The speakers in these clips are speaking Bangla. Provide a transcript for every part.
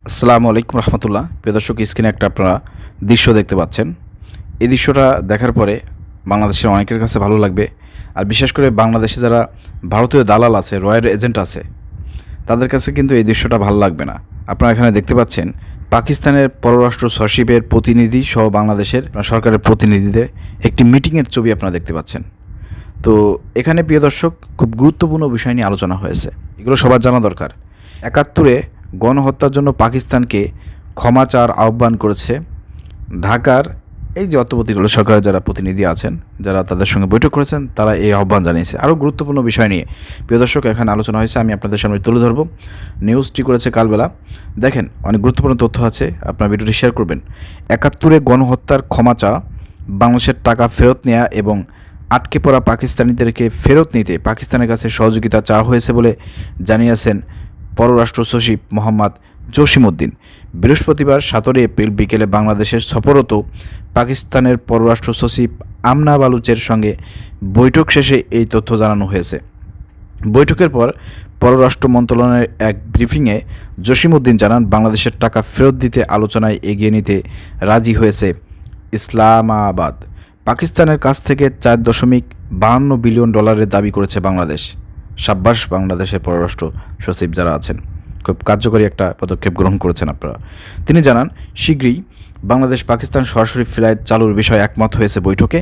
আসসালামু আলাইকুম রহমতুল্লাহ। প্রিয় দর্শক, স্ক্রিনে একটা আপনারা দৃশ্য দেখতে পাচ্ছেন। এই দৃশ্যটা দেখার পরে বাংলাদেশের অনেকের কাছে ভালো লাগবে, আর বিশেষ করে বাংলাদেশে যারা ভারতীয় দালাল আছে, রয়্যাল এজেন্ট আছে, তাদের কাছে কিন্তু এই দৃশ্যটা ভালো লাগবে না। আপনারা এখানে দেখতে পাচ্ছেন পাকিস্তানের পররাষ্ট্র সচিবের প্রতিনিধি সহ বাংলাদেশের সরকারের প্রতিনিধিদের একটি মিটিংয়ের ছবি আপনারা দেখতে পাচ্ছেন। তো এখানে প্রিয় দর্শক, খুব গুরুত্বপূর্ণ বিষয় নিয়ে আলোচনা হয়েছে, এগুলো সবার জানা দরকার। ৭১-এ গণহত্যার জন্য পাকিস্তানকে ক্ষমা চাওয়ার আহ্বান করেছে ঢাকার এই যে অর্থমন্ত্রীগুলো, সরকারের যারা প্রতিনিধি আছেন, যারা তাদের সঙ্গে বৈঠক করেছেন, তারা এই আহ্বান জানিয়েছে। আরও গুরুত্বপূর্ণ বিষয় নিয়ে প্রিয় দর্শক এখানে আলোচনা হয়েছে, আমি আপনাদের সামনে তুলে ধরব। নিউজটি করেছে কালবেলা। দেখেন, অনেক গুরুত্বপূর্ণ তথ্য আছে, আপনার ভিডিওটি শেয়ার করবেন। ৭১-এ গণহত্যার ক্ষমা চাওয়া, বাংলাদেশের টাকা ফেরত নেওয়া এবং আটকে পড়া পাকিস্তানিদেরকে ফেরত নিতে পাকিস্তানের কাছে সহযোগিতা চাওয়া হয়েছে বলে জানিয়েছেন পররাষ্ট্র সচিব মোহাম্মদ জসিমউদ্দিন। বৃহস্পতিবার ১৭ এপ্রিল বিকেলে বাংলাদেশের সফররত পাকিস্তানের পররাষ্ট্র সচিব আমনা বালুচের সঙ্গে বৈঠক শেষে এই তথ্য জানানো হয়েছে। বৈঠকের পর পররাষ্ট্র মন্ত্রণালয়ের এক ব্রিফিংয়ে জসিমউদ্দিন জানান, বাংলাদেশের টাকা ফেরত দিতে আলোচনায় এগিয়ে নিতে রাজি হয়েছে ইসলামাবাদ। পাকিস্তানের কাছ থেকে $৪.৫২ বিলিয়ন দাবি করেছে বাংলাদেশ। সাব্বাস বাংলাদেশের পররাষ্ট্র সচিব যারা আছেন, খুব কার্যকরী একটা পদক্ষেপ গ্রহণ করেছেন আপনারা। তিনি জানান, শীঘ্রই বাংলাদেশ পাকিস্তান সরাসরি ফ্লাইট চালুর বিষয়ে একমত হয়েছে বৈঠকে।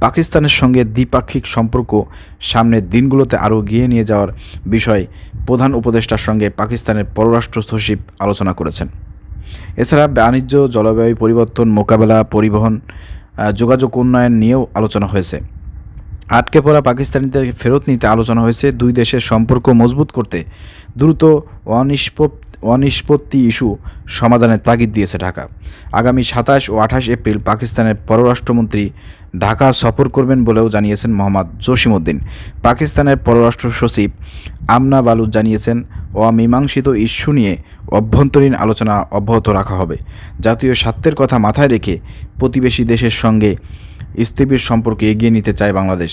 পাকিস্তানের সঙ্গে দ্বিপাক্ষিক সম্পর্ক সামনের দিনগুলোতে আরও এগিয়ে নিয়ে যাওয়ার বিষয়ে প্রধান উপদেষ্টার সঙ্গে পাকিস্তানের পররাষ্ট্র সচিব আলোচনা করেছেন। এছাড়া বাণিজ্য, জলবায়ু পরিবর্তন মোকাবেলা, পরিবহন, যোগাযোগ উন্নয়ন নিয়েও আলোচনা হয়েছে। আটকে পড়া পাকিস্তানিদের ফেরত নিতে আলোচনা হয়েছে। দুই দেশের সম্পর্ক মজবুত করতে দ্রুত অনিষ্পত্তি ইস্যু সমাধানের তাগিদ দিয়েছে ঢাকা। আগামী ২৭ ও ২৮ এপ্রিল পাকিস্তানের পররাষ্ট্রমন্ত্রী ঢাকা সফর করবেন বলেও জানিয়েছেন মোহাম্মদ জসিমউদ্দিন। পাকিস্তানের পররাষ্ট্র সচিব আমনা বালুচ জানিয়েছেন, অমীমাংসিত ইস্যু নিয়ে অভ্যন্তরীণ আলোচনা অব্যাহত রাখা হবে। জাতীয় স্বার্থের কথা মাথায় রেখে প্রতিবেশী দেশের সঙ্গে স্থিতিশীল সম্পর্ক এগিয়ে নিতে চায় বাংলাদেশ।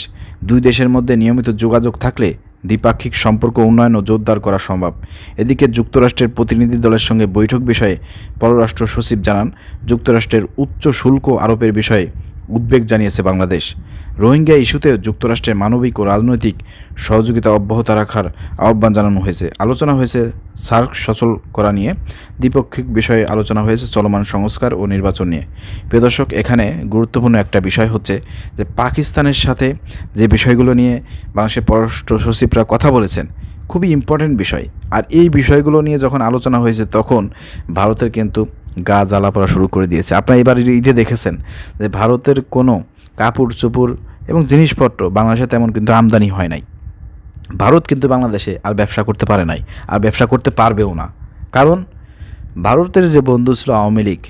দুই দেশের মধ্যে নিয়মিত যোগাযোগ থাকলে দ্বিপাক্ষিক সম্পর্ক উন্নয়ন ও জোরদার করা সম্ভব। এদিকে যুক্তরাষ্ট্রের প্রতিনিধি দলের সঙ্গে বৈঠক বিষয়ে পররাষ্ট্র সচিব জানান, যুক্তরাষ্ট্রের উচ্চ শুল্ক আরোপের বিষয়ে উদ্বেগ জানিয়েছে বাংলাদেশ। রোহিঙ্গা ইস্যুতে যুক্তরাষ্ট্রের মানবিক ও রাজনৈতিক সহযোগিতা অব্যাহত রাখার আহ্বান জানানো হয়েছে। আলোচনা হয়েছে সার্ক সচল করা নিয়ে, দ্বিপাক্ষিক বিষয়ে আলোচনা হয়েছে চলমান সংস্কার ও নির্বাচন নিয়ে। প্রিয় দর্শক, এখানে গুরুত্বপূর্ণ একটা বিষয় হচ্ছে যে পাকিস্তানের সাথে যে বিষয়গুলো নিয়ে বাংলাদেশের পররাষ্ট্র সচিবরা কথা বলেছেন, খুবই ইম্পর্টেন্ট বিষয়। আর এই বিষয়গুলো নিয়ে যখন আলোচনা হয়েছে, তখন ভারতের কিন্তু গা জ্বালা পড়া শুরু করে দিয়েছে। আপনারা এবার ঈদে দেখেছেন যে ভারতের কোনো কাপড় চোপড় এবং জিনিসপত্র বাংলাদেশে তেমন কিন্তু আমদানি হয় নাই। ভারত কিন্তু বাংলাদেশে আর ব্যবসা করতে পারে নাই, আর ব্যবসা করতে পারবেও না। কারণ ভারতের যে বন্ধু ছিল আওয়ামী লীগ,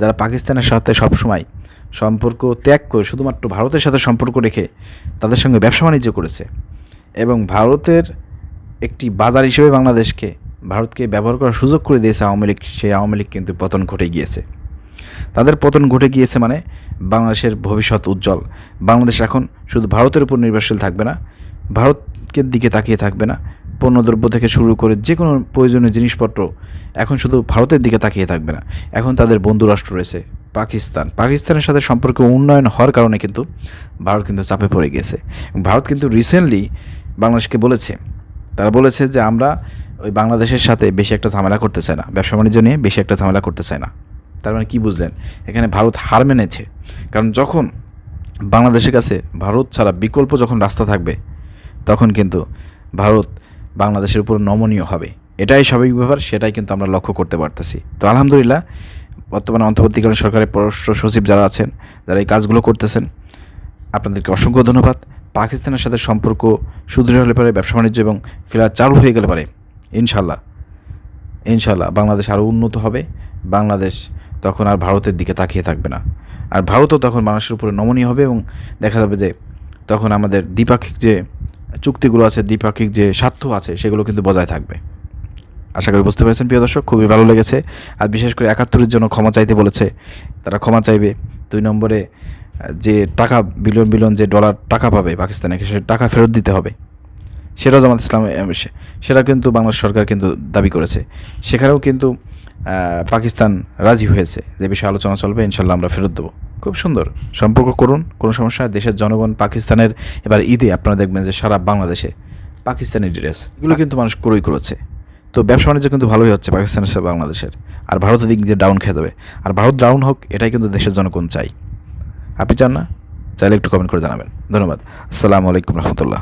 যারা পাকিস্তানের সাথে সবসময় সম্পর্ক ত্যাগ করে শুধুমাত্র ভারতের সাথে সম্পর্ক রেখে তাদের সঙ্গে ব্যবসা বাণিজ্য করেছে, এবং ভারতের একটি বাজার হিসেবে ভারতকে ব্যবহার করার সুযোগ করে দিয়েছে আওয়ামী লীগ। সেই আওয়ামী লীগ কিন্তু পতন ঘটে গিয়েছে। তাদের পতন ঘটে গিয়েছে মানে বাংলাদেশের ভবিষ্যৎ উজ্জ্বল। বাংলাদেশ এখন শুধু ভারতের উপর নির্ভরশীল থাকবে না, ভারতের দিকে তাকিয়ে থাকবে না। পণ্যদ্রব্য থেকে শুরু করে যে কোনো প্রয়োজনীয় জিনিসপত্র এখন শুধু ভারতের দিকে তাকিয়ে থাকবে না। এখন তাদের বন্ধু রাষ্ট্র রয়েছে পাকিস্তানের সাথে সম্পর্ক উন্নয়ন হওয়ার কারণে কিন্তু ভারত কিন্তু চাপে পড়ে গিয়েছে। ভারত কিন্তু রিসেন্টলি বাংলাদেশকে বলেছে, তারা বলেছে যে আমরা ওই বাংলাদেশের সাথে বেশি একটা ঝামেলা করতে চাই না, ব্যবসা বাণিজ্য নিয়ে বেশি একটা ঝামেলা করতে চায় না। তার মানে কী বুঝলেন? এখানে ভারত হার মেনেছে। কারণ যখন বাংলাদেশের কাছে ভারত ছাড়া বিকল্প যখন রাস্তা থাকবে, তখন কিন্তু ভারত বাংলাদেশের উপর নমনীয় হবে। এটাই স্বাভাবিক ব্যাপার, সেটাই কিন্তু আমরা লক্ষ্য করতে পারতেছি। তো আলহামদুলিল্লাহ, বর্তমানে অন্তর্বর্তীকালীন সরকারের পররাষ্ট্র সচিব যারা আছেন, যারা এই কাজগুলো করতেছেন, আপনাদেরকে অসংখ্য ধন্যবাদ। পাকিস্তানের সাথে সম্পর্ক সুদৃঢ় হলে পারে, ব্যবসা বাণিজ্য এবং ফিলহাল চালু হয়ে গেলে পারে, ইনশাল্লাহ বাংলাদেশ আরও উন্নত হবে। বাংলাদেশ তখন আর ভারতের দিকে তাকিয়ে থাকবে না, আর ভারতও তখন বাংলাদেশের উপরে নমনীয় হবে, এবং দেখা যাবে যে তখন আমাদের দ্বিপাক্ষিক যে চুক্তিগুলো আছে, দ্বিপাক্ষিক যে স্বার্থ আছে, সেগুলো কিন্তু বজায় থাকবে। আশা করি বুঝতে পেরেছেন প্রিয় দর্শক, খুবই ভালো লেগেছে। আর বিশেষ করে ৭১-এর জন্য ক্ষমা চাইতে বলেছে, তারা ক্ষমা চাইবে। ২ নম্বরে যে টাকা বিলিয়ন যে ডলার টাকা পাবে পাকিস্তানকে, সে টাকা ফেরত দিতে হবে, সেটাও জামাত ইসলাম সেটা কিন্তু বাংলাদেশ সরকার কিন্তু দাবি করেছে। সেখানেও কিন্তু পাকিস্তান রাজি হয়েছে, যে বিষয়ে আলোচনা চলবে, ইনশাল্লাহ আমরা ফেরত দেবো। খুব সুন্দর সম্পর্ক করুন, কোনো সমস্যা। দেশের জনগণ পাকিস্তানের এবার ঈদে আপনারা দেখবেন যে সারা বাংলাদেশে পাকিস্তানি ড্রেস এগুলো কিন্তু মানুষ ক্রয় করেছে। তো ব্যবসা বাণিজ্য কিন্তু ভালোই হচ্ছে পাকিস্তানের সাথে বাংলাদেশের। আর ভারতের দিক দিয়ে ডাউন খেয়ে দেবে, আর ভারত ডাউন হোক এটাই কিন্তু দেশের জনগণ চাই। আপনি চান না? চাইলে একটু কমেন্ট করে জানাবেন। ধন্যবাদ। আসসালামু আলাইকুম রহমতুল্লাহ।